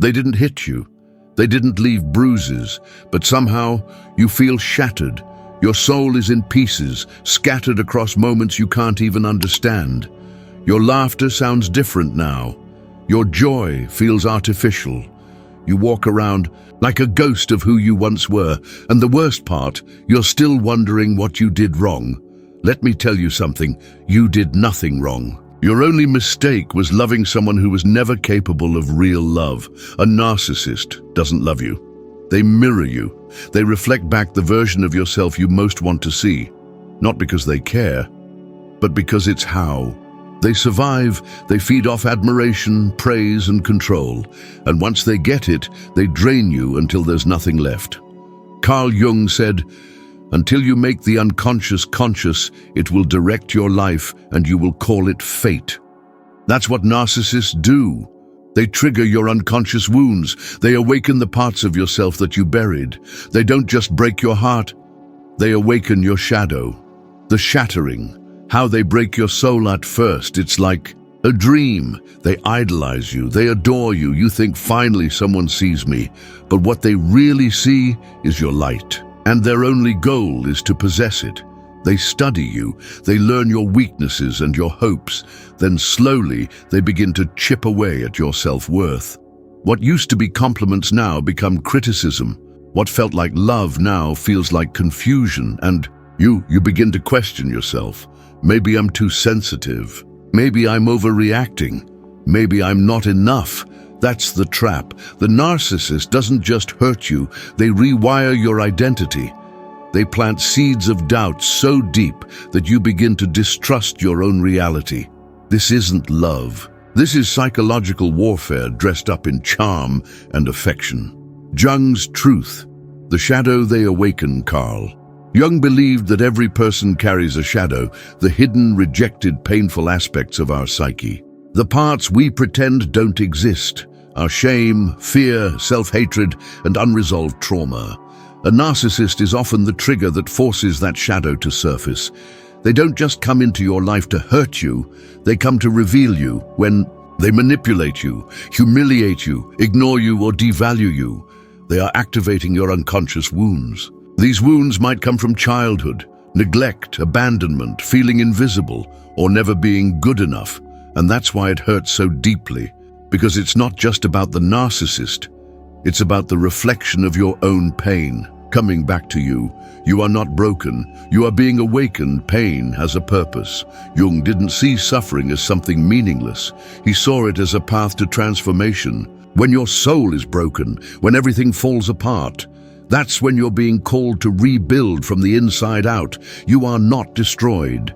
They didn't hit you. They didn't leave bruises, but somehow you feel shattered. Your soul is in pieces, scattered across moments you can't even understand. Your laughter sounds different now. Your joy feels artificial. You walk around like a ghost of who you once were, and the worst part, you're still wondering what you did wrong. Let me tell you something, you did nothing wrong. Your only mistake was loving someone who was never capable of real love. A narcissist doesn't love you. They mirror you. They reflect back the version of yourself you most want to see. Not because they care, but because it's how. They survive, they feed off admiration, praise, and control. And once they get it, they drain you until there's nothing left. Carl Jung said, "Until you make the unconscious conscious, it will direct your life and you will call it fate." That's what narcissists do. They trigger your unconscious wounds. They awaken the parts of yourself that you buried. They don't just break your heart, they awaken your shadow. The shattering, how they break your soul at first, it's like a dream. They idolize you, they adore you. You think, finally someone sees me. But what they really see is your light. And their only goal is to possess it. They study you, they learn your weaknesses and your hopes. Then slowly they begin to chip away at your self-worth. What used to be compliments now become criticism. What felt like love now feels like confusion, and you begin to question yourself. Maybe I'm too sensitive. Maybe I'm overreacting. Maybe I'm not enough. That's the trap. The narcissist doesn't just hurt you, they rewire your identity. They plant seeds of doubt so deep that you begin to distrust your own reality. This isn't love. This is psychological warfare dressed up in charm and affection. Jung's truth, the shadow they awaken, Carl. Jung believed that every person carries a shadow, the hidden, rejected, painful aspects of our psyche. The parts we pretend don't exist. Our shame, fear, self-hatred, and unresolved trauma. A narcissist is often the trigger that forces that shadow to surface. They don't just come into your life to hurt you, they come to reveal you when they manipulate you, humiliate you, ignore you, or devalue you. They are activating your unconscious wounds. These wounds might come from childhood, neglect, abandonment, feeling invisible, or never being good enough. And that's why it hurts so deeply. Because it's not just about the narcissist, it's about the reflection of your own pain coming back to you. You are not broken, you are being awakened. Pain has a purpose. Jung didn't see suffering as something meaningless. He saw it as a path to transformation. When your soul is broken, when everything falls apart, that's when you're being called to rebuild from the inside out. You are not destroyed.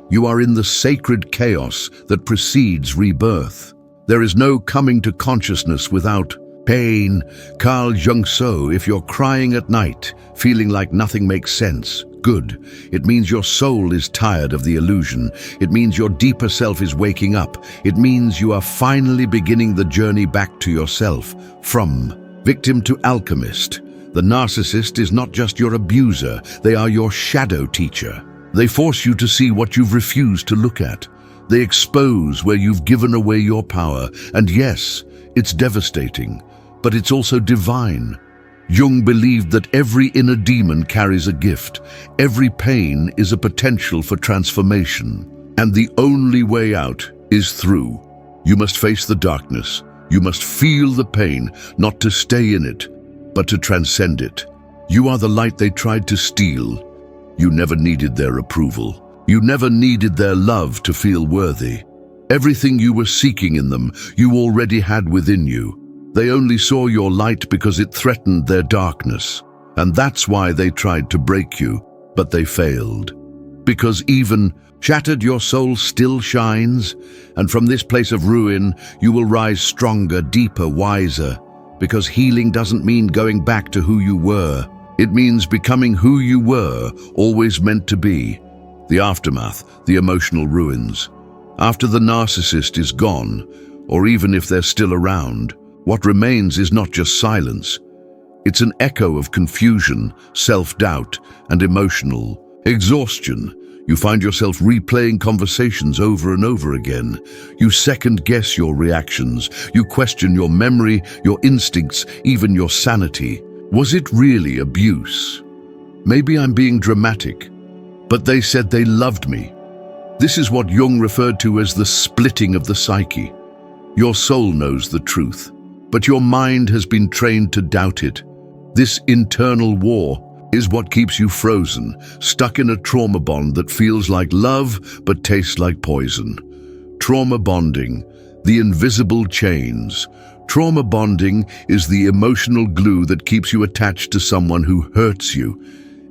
You are in the sacred chaos that precedes rebirth. There is no coming to consciousness without pain. Carl Jung. So if you're crying at night, feeling like nothing makes sense, good. It means your soul is tired of the illusion. It means your deeper self is waking up. It means you are finally beginning the journey back to yourself. From victim to alchemist. The narcissist is not just your abuser, they are your shadow teacher. They force you to see what you've refused to look at. They expose where you've given away your power. And yes, it's devastating, but it's also divine. Jung believed that every inner demon carries a gift. Every pain is a potential for transformation. And the only way out is through. You must face the darkness. You must feel the pain, not to stay in it, but to transcend it. You are the light they tried to steal. You never needed their approval. You never needed their love to feel worthy. Everything you were seeking in them, you already had within you. They only saw your light because it threatened their darkness. And that's why they tried to break you, but they failed. Because even shattered, your soul still shines, and from this place of ruin, you will rise stronger, deeper, wiser. Because healing doesn't mean going back to who you were. It means becoming who you were, always meant to be. The aftermath, the emotional ruins. After the narcissist is gone, or even if they're still around, what remains is not just silence. It's an echo of confusion, self-doubt, and emotional exhaustion. You find yourself replaying conversations over and over again. You second-guess your reactions. You question your memory, your instincts, even your sanity. Was it really abuse? Maybe I'm being dramatic, but they said they loved me. This is what Jung referred to as the splitting of the psyche. Your soul knows the truth, but your mind has been trained to doubt it. This internal war is what keeps you frozen, stuck in a trauma bond that feels like love but tastes like poison. Trauma bonding, the invisible chains. Trauma bonding is the emotional glue that keeps you attached to someone who hurts you.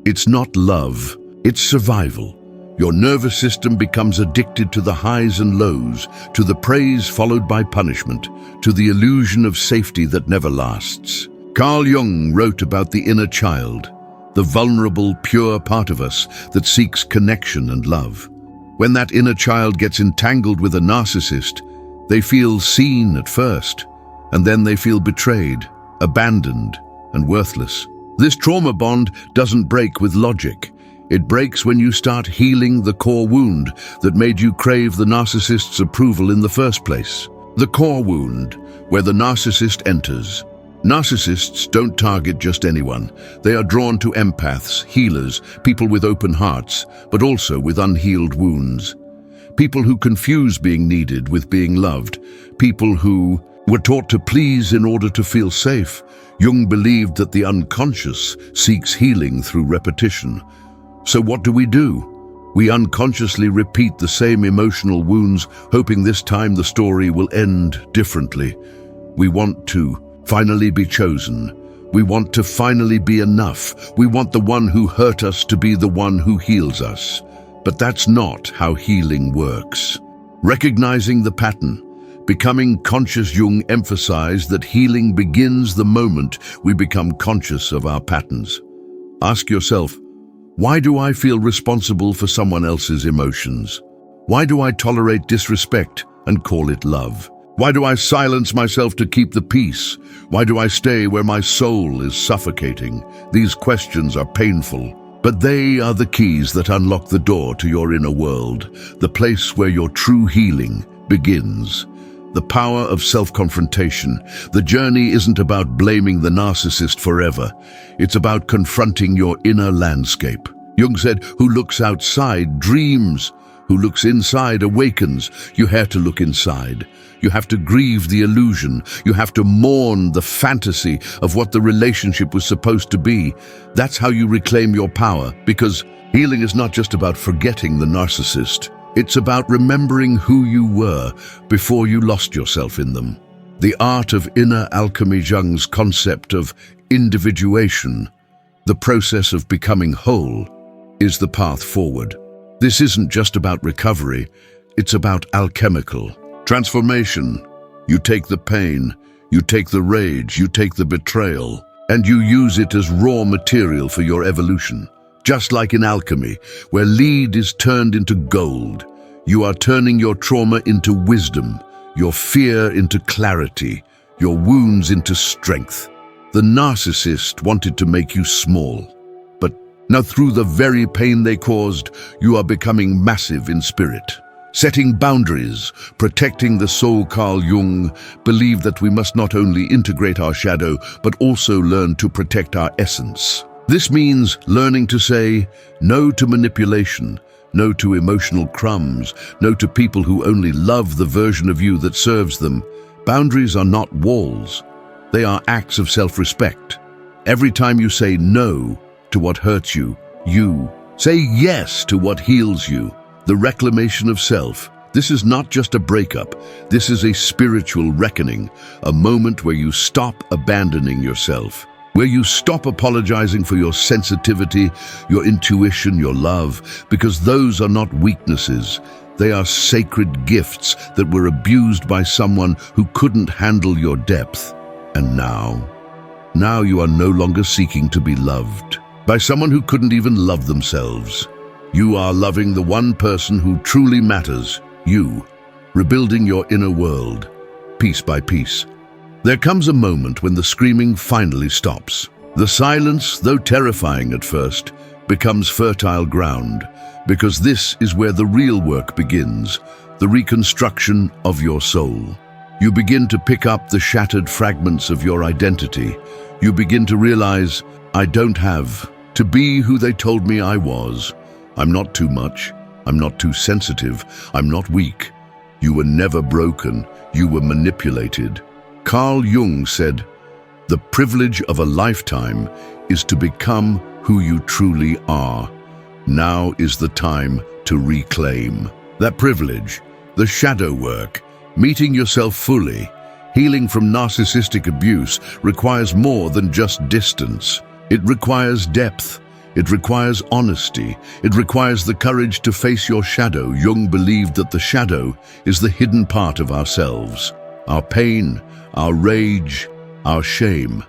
It's not love, it's survival. Your nervous system becomes addicted to the highs and lows, to the praise followed by punishment, to the illusion of safety that never lasts. Carl Jung wrote about the inner child, the vulnerable, pure part of us that seeks connection and love. When that inner child gets entangled with a narcissist, they feel seen at first, and then they feel betrayed, abandoned, and worthless. This trauma bond doesn't break with logic. It breaks when you start healing the core wound that made you crave the narcissist's approval in the first place. The core wound, where the narcissist enters. Narcissists don't target just anyone. They are drawn to empaths, healers, people with open hearts, but also with unhealed wounds. People who confuse being needed with being loved. People who were taught to please in order to feel safe. Jung believed that the unconscious seeks healing through repetition. So what do? We unconsciously repeat the same emotional wounds, hoping this time the story will end differently. We want to finally be chosen. We want to finally be enough. We want the one who hurt us to be the one who heals us. But that's not how healing works. Recognizing the pattern, becoming conscious, Jung emphasized that healing begins the moment we become conscious of our patterns. Ask yourself, why do I feel responsible for someone else's emotions? Why do I tolerate disrespect and call it love? Why do I silence myself to keep the peace? Why do I stay where my soul is suffocating? These questions are painful, but they are the keys that unlock the door to your inner world, the place where your true healing begins. The power of self-confrontation. The journey isn't about blaming the narcissist forever. It's about confronting your inner landscape. Jung said, who looks outside dreams. Who looks inside awakens. You have to look inside. You have to grieve the illusion. You have to mourn the fantasy of what the relationship was supposed to be. That's how you reclaim your power, because healing is not just about forgetting the narcissist. It's about remembering who you were before you lost yourself in them. The art of inner alchemy, Jung's concept of individuation, the process of becoming whole, is the path forward. This isn't just about recovery, it's about alchemical transformation. You take the pain, you take the rage, you take the betrayal, and you use it as raw material for your evolution. Just like in alchemy, where lead is turned into gold, you are turning your trauma into wisdom, your fear into clarity, your wounds into strength. The narcissist wanted to make you small, but now through the very pain they caused, you are becoming massive in spirit. Setting boundaries, protecting the soul. Carl Jung believed that we must not only integrate our shadow, but also learn to protect our essence. This means learning to say no to manipulation, no to emotional crumbs, no to people who only love the version of you that serves them. Boundaries are not walls. They are acts of self-respect. Every time you say no to what hurts you, you say yes to what heals you. The reclamation of self. This is not just a breakup. This is a spiritual reckoning, a moment where you stop abandoning yourself, where you stop apologizing for your sensitivity, your intuition, your love, because those are not weaknesses. They are sacred gifts that were abused by someone who couldn't handle your depth. And now you are no longer seeking to be loved by someone who couldn't even love themselves. You are loving the one person who truly matters, you, rebuilding your inner world, piece by piece. There comes a moment when the screaming finally stops. The silence, though terrifying at first, becomes fertile ground, because this is where the real work begins, the reconstruction of your soul. You begin to pick up the shattered fragments of your identity. You begin to realize, I don't have to be who they told me I was. I'm not too much. I'm not too sensitive. I'm not weak. You were never broken. You were manipulated. Carl Jung said, the privilege of a lifetime is to become who you truly are. Now is the time to reclaim that privilege, the shadow work, meeting yourself fully. Healing from narcissistic abuse requires more than just distance. It requires depth. It requires honesty. It requires the courage to face your shadow. Jung believed that the shadow is the hidden part of ourselves, our pain, our rage, our shame.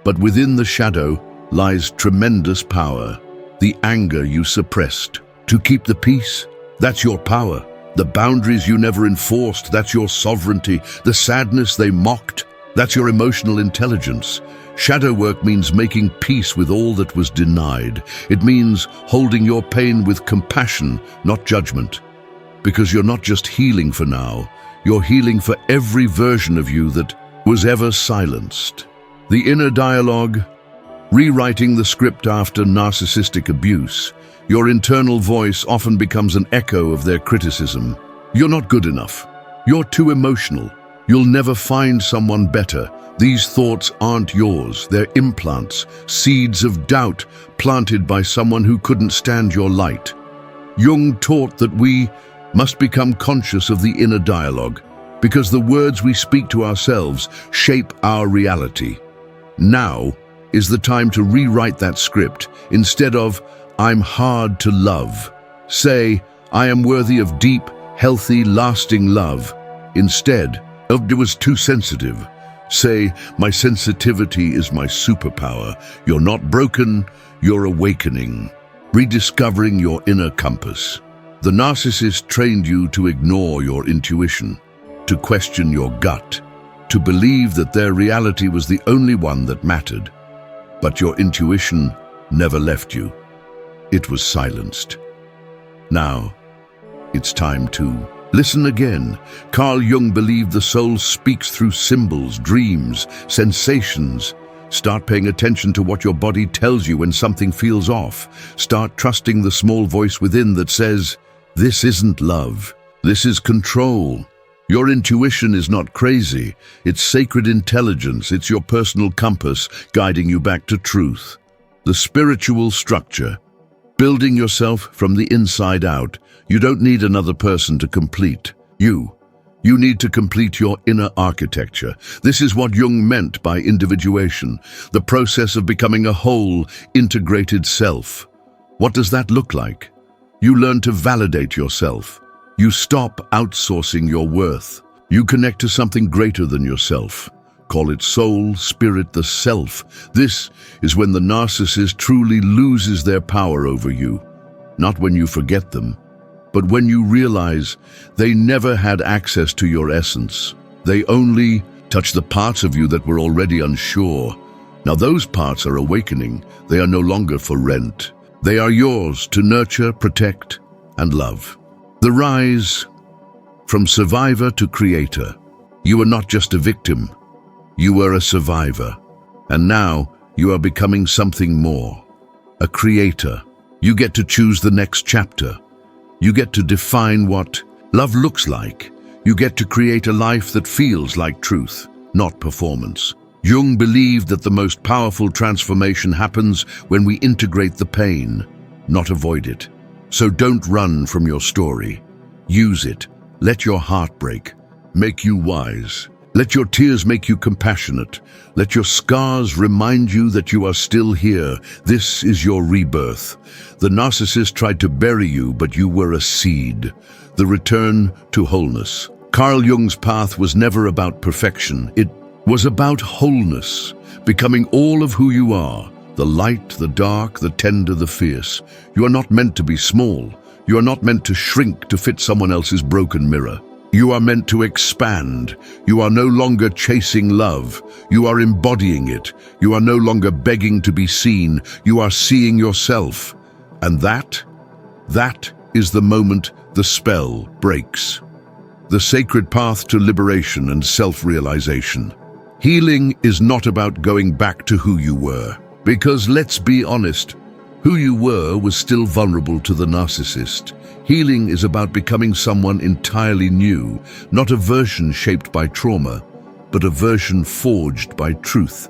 But within the shadow lies tremendous power. The anger you suppressed to keep the peace, that's your power. The boundaries you never enforced, that's your sovereignty. The sadness they mocked, that's your emotional intelligence. Shadow work means making peace with all that was denied. It means holding your pain with compassion, not judgment. Because you're not just healing for now, you're healing for every version of you that was ever silenced. The inner dialogue, rewriting the script after narcissistic abuse. Your internal voice often becomes an echo of their criticism. You're not good enough. You're too emotional. You'll never find someone better. These thoughts aren't yours. They're implants, seeds of doubt planted by someone who couldn't stand your light. Jung taught that we must become conscious of the inner dialogue, because the words we speak to ourselves shape our reality. Now is the time to rewrite that script. Instead of, I'm hard to love, say, I am worthy of deep, healthy, lasting love. Instead of, it was too sensitive, say, my sensitivity is my superpower. You're not broken, you're awakening, rediscovering your inner compass. The narcissist trained you to ignore your intuition, to question your gut, to believe that their reality was the only one that mattered. But your intuition never left you. It was silenced. Now, it's time to listen again. Carl Jung believed the soul speaks through symbols, dreams, sensations. Start paying attention to what your body tells you when something feels off. Start trusting the small voice within that says, this isn't love, this is control. Your intuition is not crazy. It's sacred intelligence. It's your personal compass guiding you back to truth. The spiritual structure. Building yourself from the inside out. You don't need another person to complete you. You need to complete your inner architecture. This is what Jung meant by individuation, the process of becoming a whole, integrated self. What does that look like? You learn to validate yourself. You stop outsourcing your worth. You connect to something greater than yourself. Call it soul, spirit, the self. This is when the narcissist truly loses their power over you. Not when you forget them, but when you realize they never had access to your essence. They only touch the parts of you that were already unsure. Now those parts are awakening. They are no longer for rent. They are yours to nurture, protect, and love. The rise from survivor to creator. You are not just a victim. You were a survivor. And now you are becoming something more. A creator. You get to choose the next chapter. You get to define what love looks like. You get to create a life that feels like truth, not performance. Jung believed that the most powerful transformation happens when we integrate the pain, not avoid it. So don't run from your story. Use it. Let your heart break. Make you wise. Let your tears make you compassionate. Let your scars remind you that you are still here. This is your rebirth. The narcissist tried to bury you, but you were a seed. The return to wholeness. Carl Jung's path was never about perfection. It was about wholeness, becoming all of who you are. The light, the dark, the tender, the fierce. You are not meant to be small. You are not meant to shrink to fit someone else's broken mirror. You are meant to expand. You are no longer chasing love. You are embodying it. You are no longer begging to be seen. You are seeing yourself. And that is the moment the spell breaks. The sacred path to liberation and self-realization. Healing is not about going back to who you were. Because let's be honest, who you were was still vulnerable to the narcissist. Healing is about becoming someone entirely new, not a version shaped by trauma, but a version forged by truth.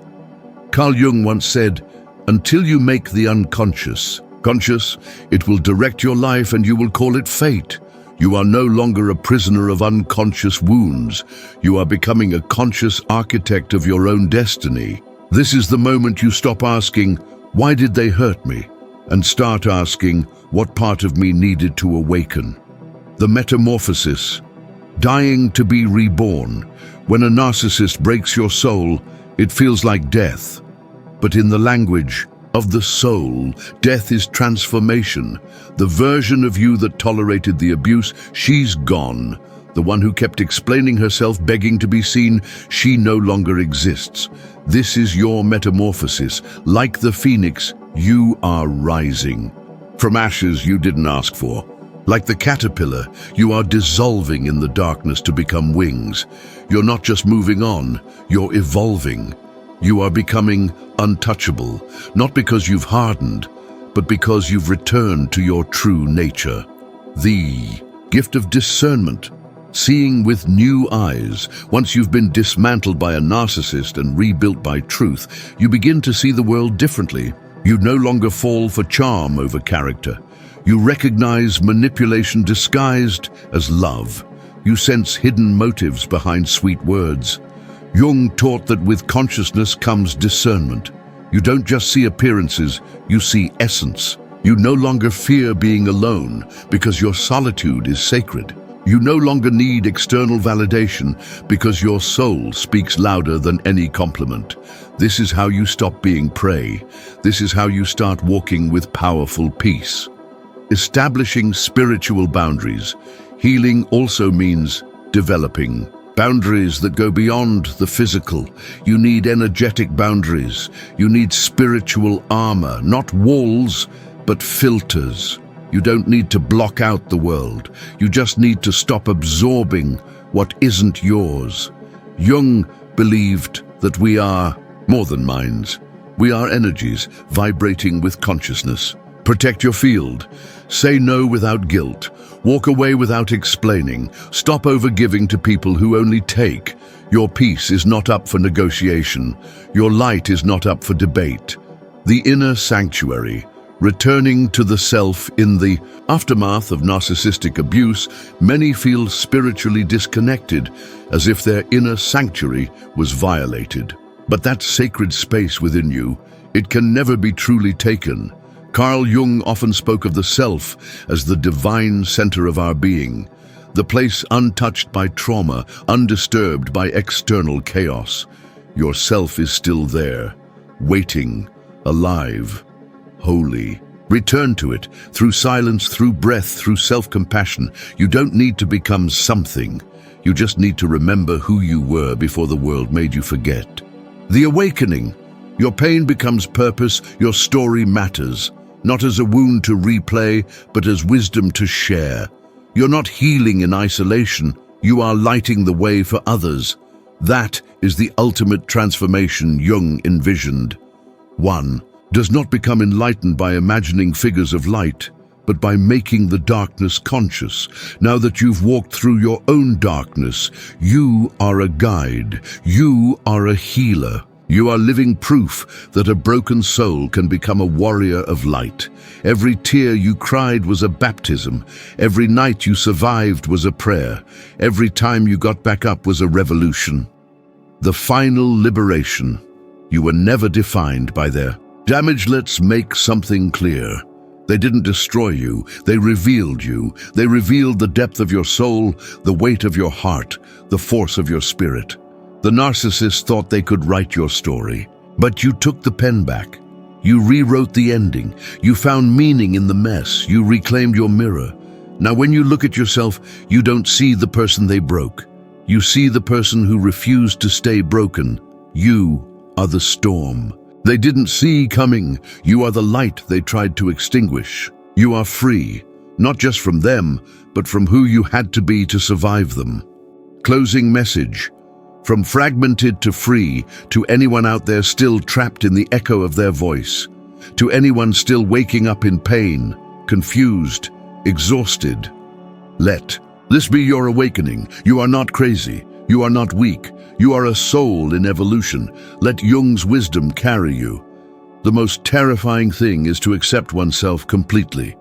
Carl Jung once said, "Until you make the unconscious conscious, it will direct your life and you will call it fate. You are no longer a prisoner of unconscious wounds. You are becoming a conscious architect of your own destiny." This is the moment you stop asking, "Why did they hurt me?" and start asking, "What part of me needed to awaken?" The metamorphosis. Dying to be reborn. When a narcissist breaks your soul, it feels like death. But in the language of the soul, death is transformation. The version of you that tolerated the abuse, she's gone. The one who kept explaining herself, begging to be seen, she no longer exists. This is your metamorphosis. Like the phoenix, you are rising. From ashes you didn't ask for. Like the caterpillar, you are dissolving in the darkness to become wings. You're not just moving on, you're evolving. You are becoming untouchable, not because you've hardened, but because you've returned to your true nature. The gift of discernment, seeing with new eyes. Once you've been dismantled by a narcissist and rebuilt by truth, you begin to see the world differently. You no longer fall for charm over character. You recognize manipulation disguised as love. You sense hidden motives behind sweet words. Jung taught that with consciousness comes discernment. You don't just see appearances, you see essence. You no longer fear being alone because your solitude is sacred. You no longer need external validation because your soul speaks louder than any compliment. This is how you stop being prey. This is how you start walking with powerful peace. Establishing spiritual boundaries. Healing also means developing boundaries that go beyond the physical. You need energetic boundaries. You need spiritual armor, not walls, but filters. You don't need to block out the world. You just need to stop absorbing what isn't yours. Jung believed that we are more than minds. We are energies vibrating with consciousness. Protect your field. Say no without guilt. Walk away without explaining. Stop overgiving to people who only take. Your peace is not up for negotiation. Your light is not up for debate. The inner sanctuary. Returning to the self. In the aftermath of narcissistic abuse, many feel spiritually disconnected, as if their inner sanctuary was violated. But that sacred space within you, it can never be truly taken. Carl Jung often spoke of the self as the divine center of our being, the place untouched by trauma, undisturbed by external chaos. Your self is still there, waiting, alive, holy. Return to it, through silence, through breath, through self-compassion. You don't need to become something. You just need to remember who you were before the world made you forget. The awakening. Your pain becomes purpose, your story matters. Not as a wound to replay, but as wisdom to share. You're not healing in isolation, you are lighting the way for others. That is the ultimate transformation Jung envisioned. 1. Does not become enlightened by imagining figures of light, but by making the darkness conscious. Now that you've walked through your own darkness, you are a guide, you are a healer. You are living proof that a broken soul can become a warrior of light. Every tear you cried was a baptism. Every night you survived was a prayer. Every time you got back up was a revolution. The final liberation. You were never defined by their damage. Let's make something clear. They didn't destroy you. They revealed you. They revealed the depth of your soul, the weight of your heart, the force of your spirit. The narcissist thought they could write your story, but you took the pen back. You rewrote the ending. You found meaning in the mess. You reclaimed your mirror. Now when you look at yourself, you don't see the person they broke. You see the person who refused to stay broken. You are the storm they didn't see coming. You are the light they tried to extinguish. You are free, not just from them, but from who you had to be to survive them. Closing message. From fragmented to free, to anyone out there still trapped in the echo of their voice, to anyone still waking up in pain, confused, exhausted. Let this be your awakening. You are not crazy. You are not weak. You are a soul in evolution. Let Jung's wisdom carry you. The most terrifying thing is to accept oneself completely.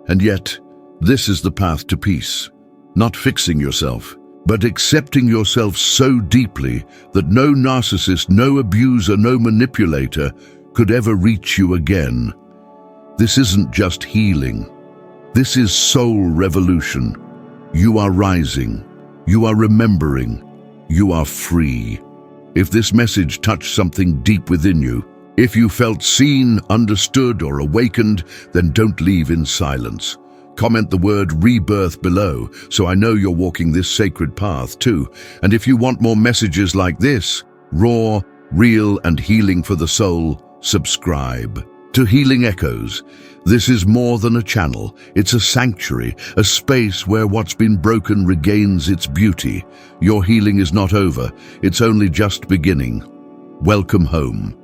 And yet, this is the path to peace. Not fixing yourself, but accepting yourself so deeply that no narcissist, no abuser, no manipulator could ever reach you again. This isn't just healing. This is soul revolution. You are rising. You are remembering. You are free. If this message touched something deep within you, if you felt seen, understood, or awakened, then don't leave in silence. Comment the word rebirth below, so I know you're walking this sacred path too. And if you want more messages like this, raw, real, and healing for the soul, subscribe to Healing Echoes. This is more than a channel. It's a sanctuary, a space where what's been broken regains its beauty. Your healing is not over. It's only just beginning. Welcome home.